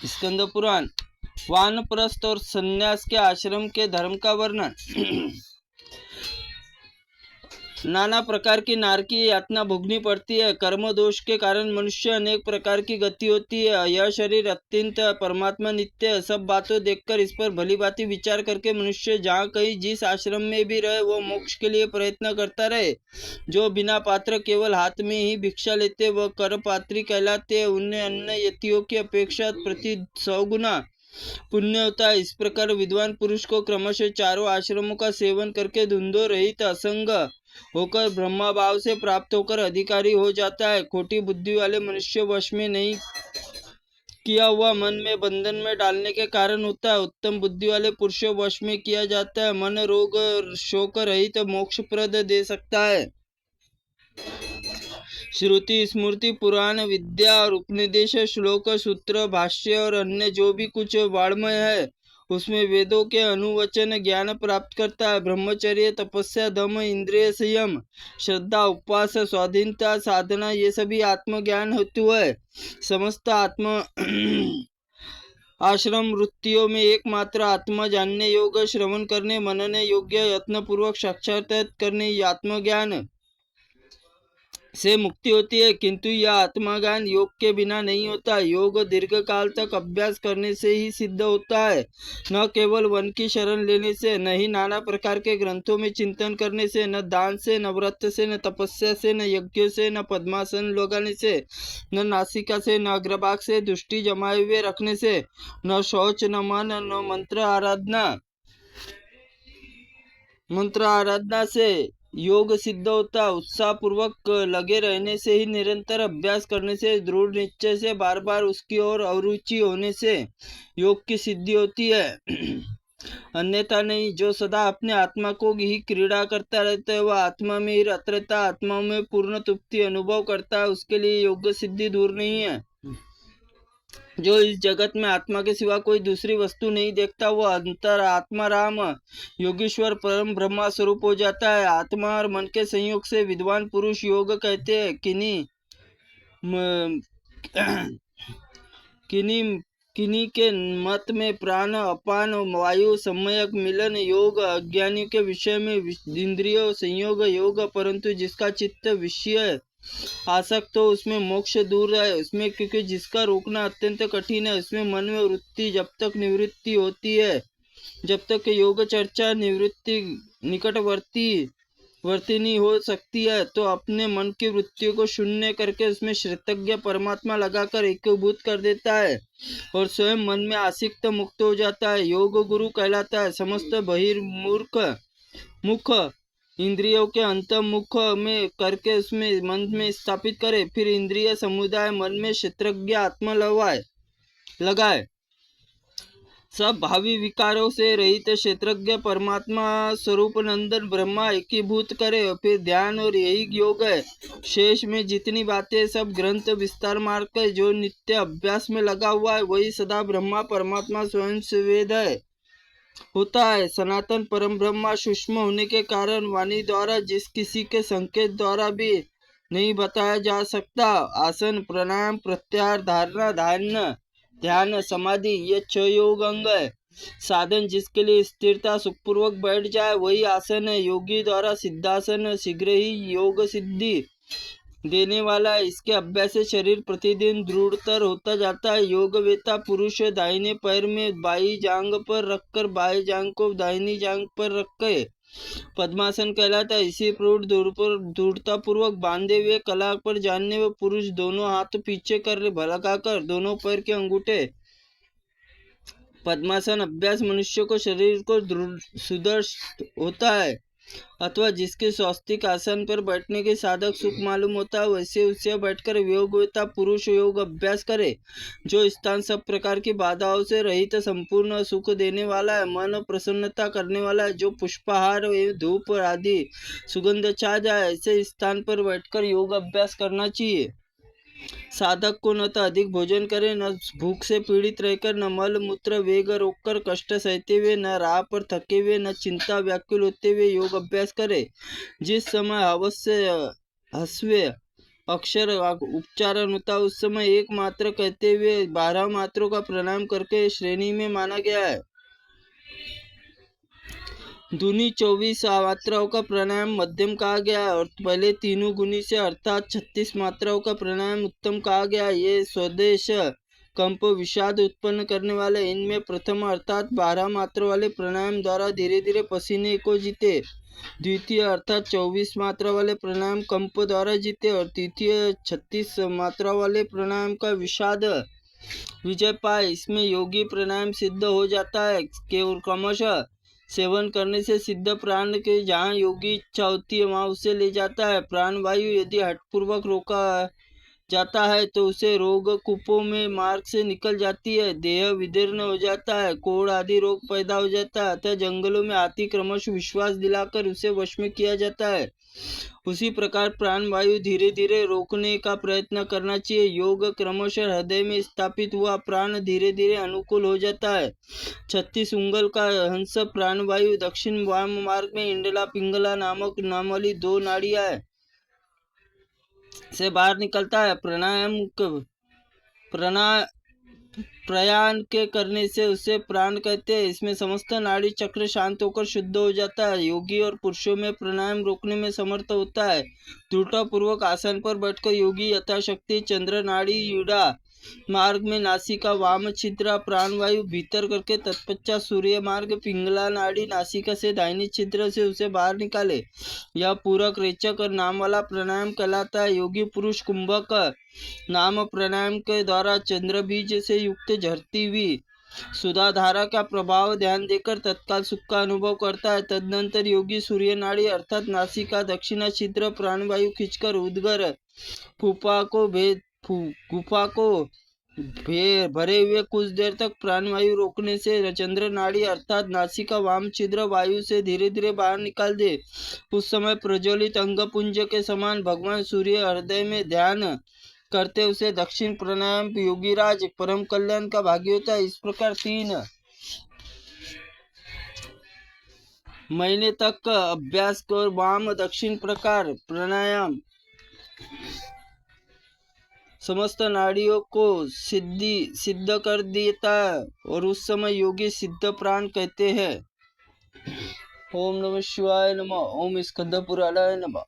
स्कंद पुराण। वानप्रस्थ और संन्यास के आश्रम के धर्म का वर्णन। नाना प्रकार की नारकी यातना भोगनी पड़ती है। कर्म दोष के कारण मनुष्य अनेक प्रकार की गति होती है। यह शरीर अत्यंत परमात्मा नित्य है। सब बातों देखकर इस पर भली भांति विचार करके मनुष्य जहाँ कहीं जिस आश्रम में भी रहे वो मोक्ष के लिए प्रयत्न करता रहे। जो बिना पात्र केवल हाथ में ही भिक्षा लेते वह कर पात्री कहलाते हैं। उन्हें अन्य यतियों की अपेक्षा प्रति 100 गुना पुण्य होता है। इस प्रकार विद्वान पुरुष को क्रमशः चारों आश्रमों का सेवन करके धुंधो रहित असंग होकर ब्रह्मा भाव से प्राप्त होकर अधिकारी हो जाता है। खोटी बुद्धि वाले मनुष्य वश में नहीं किया हुआ मन में बंधन में डालने के कारण होता है। उत्तम बुद्धि वाले पुरुषों वश में किया जाता है। मन रोग शोक रहित मोक्षप्रद दे सकता है। श्रुति स्मृति पुराण विद्या और उपनिदेश श्लोक सूत्र भाष्य और अन्य जो भी कुछ वाङ्मय है उसमें वेदों के अनुवचन ज्ञान प्राप्त करता है। ब्रह्मचर्य तपस्या दम इंद्रिय संयम श्रद्धा उपवास स्वाधीनता साधना ये सभी आत्मज्ञान हेतु है। समस्त आत्म आश्रम वृत्तियों में एकमात्र आत्मा जानने योग श्रवण करने मनने योग्य यत्न पूर्वक साक्षात्कार करने आत्मज्ञान से मुक्ति होती है। किंतु यह आत्मज्ञान योग के बिना नहीं होता। योग दीर्घ काल तक अभ्यास करने से ही सिद्ध होता है, न केवल वन की शरण लेने से, न ही नाना प्रकार के ग्रंथों में चिंतन करने से, न दान से, न व्रत से, न तपस्या से, न यज्ञ से, न पद्मासन लगाने से, न नासिका से, न अग्रभाग से दृष्टि जमाए हुए रखने से, न शौच, न मन, न मंत्र आराधना से योग सिद्ध होता। उत्साह पूर्वक लगे रहने से ही, निरंतर अभ्यास करने से, दृढ़ निश्चय से, बार बार उसकी ओर अरुचि होने से योग की सिद्धि होती है। अन्यथा नहीं। जो सदा अपने आत्मा को ही क्रीड़ा करता रहता है वह आत्मा में ही रत रहता, आत्मा में पूर्ण तृप्ति अनुभव करता है, उसके लिए योग सिद्धि दूर नहीं है। जो इस जगत में आत्मा के सिवा कोई दूसरी वस्तु नहीं देखता वो अंतर आत्मा राम योगेश्वर परम ब्रह्मा स्वरूप हो जाता है। आत्मा और मन के संयोग से विद्वान पुरुष योग कहते हैं। किन्हीं के मत में प्राण अपान वायु सम्यक मिलन योग, अज्ञानी के विषय में इंद्रियों संयोग योग, परंतु जिसका चित्त विषय आसक्त हो उसमें मोक्ष दूर है। उसमें क्योंकि जिसका रोकना अत्यंत कठिन है उसमें मन में वृत्ति जब तक निवृत्ति होती है, जब तक योग चर्चा निवृत्ति वर्तिनी हो सकती है तो अपने मन की वृत्तियों को शून्य करके उसमें श्रेतज्ञ परमात्मा लगाकर एकीभूत कर देता है और स्वयं मन में आसक्त मुक्त हो जाता है। योग गुरु कहलाता है। समस्त मुख इंद्रियों के अंतर्मुख में करके उसमें मन में स्थापित करे, फिर इंद्रिय समुदाय मन में क्षेत्रज्ञ आत्मा लगाए, सब भावी विकारों से रहित क्षेत्रज्ञ परमात्मा स्वरूप नंदन ब्रह्मा एकीभूत करे और फिर ध्यान, और यही योग है। शेष में जितनी बातें सब ग्रंथ विस्तार मार्ग के जो नित्य अभ्यास में लगा हुआ है वही सदा ब्रह्मा परमात्मा स्वयं स्वेद है होता है। सनातन परम ब्रह्मा सूक्ष्म होने के कारण वाणी द्वारा जिस किसी के संकेत द्वारा भी नहीं बताया जा सकता। आसन प्राणायाम प्रत्याहार धारणा ध्यान समाधि ये 6 योग अंग है। साधन जिसके लिए स्थिरता सुखपूर्वक बैठ जाए वही आसन है। योगी द्वारा सिद्धासन शीघ्र ही योग सिद्धि देने वाला है। इसके अभ्यास से शरीर प्रतिदिन दृढ़तर होता जाता है। योग वेता पुरुष दाहिने पैर में बाई जांग पर रखकर बाएं जांग को दाहिनी जांग पर रखे पद्मासन कहलाता है। इसी प्रौढ़ दृढ़ता पूर्वक बांधे हुए कला पर जानने व पुरुष दोनों हाथ पीछे कर लगाकर दोनों पैर के अंगूठे पद्मासन अभ्यास मनुष्य को शरीर को सुदृढ़ होता है अथवा जिसके स्वास्तिक आसन पर बैठने के साधक सुख मालूम होता है वैसे उससे बैठकर योगवेता पुरुष योग अभ्यास करे। जो स्थान सब प्रकार की बाधाओं से रहित संपूर्ण सुख देने वाला है, मन प्रसन्नता करने वाला है, जो पुष्पहार धूप आदि सुगंध छा जाए ऐसे स्थान पर बैठकर योग अभ्यास करना चाहिए। साधक को न तो अधिक भोजन करे, न भूख से पीड़ित रहकर, न मल मूत्र वेग रोककर कष्ट सहते हुए, न राह पर थके हुए, न चिंता व्याकुल होते हुए योग अभ्यास करे। जिस समय अवश्य हस्वे अक्षर उच्चारण होता है, उस समय एक मात्र कहते हुए 12 मात्रों का प्रणाम करके श्रेणी में माना गया है। ध्वनि 24 मात्राओं का प्राणायाम मध्यम कहा गया है और पहले तीनों गुणी से अर्थात 36 मात्राओं का प्राणायाम उत्तम कहा गया है। ये स्वदेश कंप विषाद उत्पन्न करने वाले, इनमें प्रथम अर्थात 12 मात्रा वाले प्राणायाम द्वारा धीरे धीरे पसीने को जीते, द्वितीय अर्थात 24 मात्रा वाले प्राणायाम कंप द्वारा जीते और तृतीय 36 मात्रा वाले प्राणायाम का विषाद विजय पाए। इसमें योगी प्राणायाम सिद्ध हो जाता है। केवल क्रमशः सेवन करने से सिद्ध प्राण के जहाँ योगी इच्छा होती है वहाँ उसे ले जाता है। प्राण वायु यदि हठपूर्वक रोका जाता है तो उसे रोग कूपों में मार्ग से निकल जाती है, देह विदीर्ण हो जाता है, कोढ़ आदि रोग पैदा हो जाता है। अतः जंगलों में हाथी क्रमश विश्वास दिलाकर उसे वश में किया जाता है। उसी प्रकार प्राण वायु धीरे धीरे रोकने का प्रयत्न करना चाहिए। योग क्रमशः हृदय में स्थापित हुआ प्राण धीरे धीरे अनुकूल हो जाता है। 36 उंगल का हंस प्राण वायु दक्षिण वाम मार्ग में इंडला पिंगला नामक नाम वाली 2 नाड़ियां से बाहर निकलता है। प्रयाण के करने से उसे प्राण कहते हैं। इसमें समस्त नाड़ी चक्र शांत होकर शुद्ध हो जाता है। योगी और पुरुषों में प्राणायाम रोकने में समर्थ होता है। दृढ़ता पूर्वक आसन पर बैठकर योगी यथाशक्ति चंद्र नाड़ी युड़ा मार्ग में नासिका वाम छिद्र प्राणवायु भीतर करके तत्पश्चात सूर्य मार्ग पिंगला नाड़ी नासिका से दाहिनी छिद्र से उसे बाहर निकाले। यह पूरक रेचक और नाम वाला प्राणायाम कहलाता है। योगी पुरुष कुंभक नाम प्राणायाम के द्वारा चंद्र बीज से युक्त झरती हुई सुधा धारा का प्रभाव ध्यान देकर तत्काल सुख का अनुभव करता है। तदनंतर योगी सूर्य नाड़ी अर्थात नासिका दक्षिणा छिद्र प्राणवायु खींचकर उदगर गुफा को भरे हुए कुछ देर तक प्राणवायु रोकने से चंद्र नाड़ी अर्थात नासिका वाम छिद्र वायु से धीरे धीरे बाहर निकाल दे। उस समय प्रज्वलित अंगपुंज के समान भगवान सूर्य हृदय में ध्यान करते उसे दक्षिण प्राणायाम योगीराज परम कल्याण का भागी होता है। इस प्रकार 3 महीने तक अभ्यास कर वाम दक्षिण प्रकार प्राणायाम समस्त नाड़ियों को सिद्ध कर देता है और उस समय योगी सिद्ध प्राण कहते हैं। ओम नमः शिवाय नमः। ओम स्कंद पुराणाय नमः।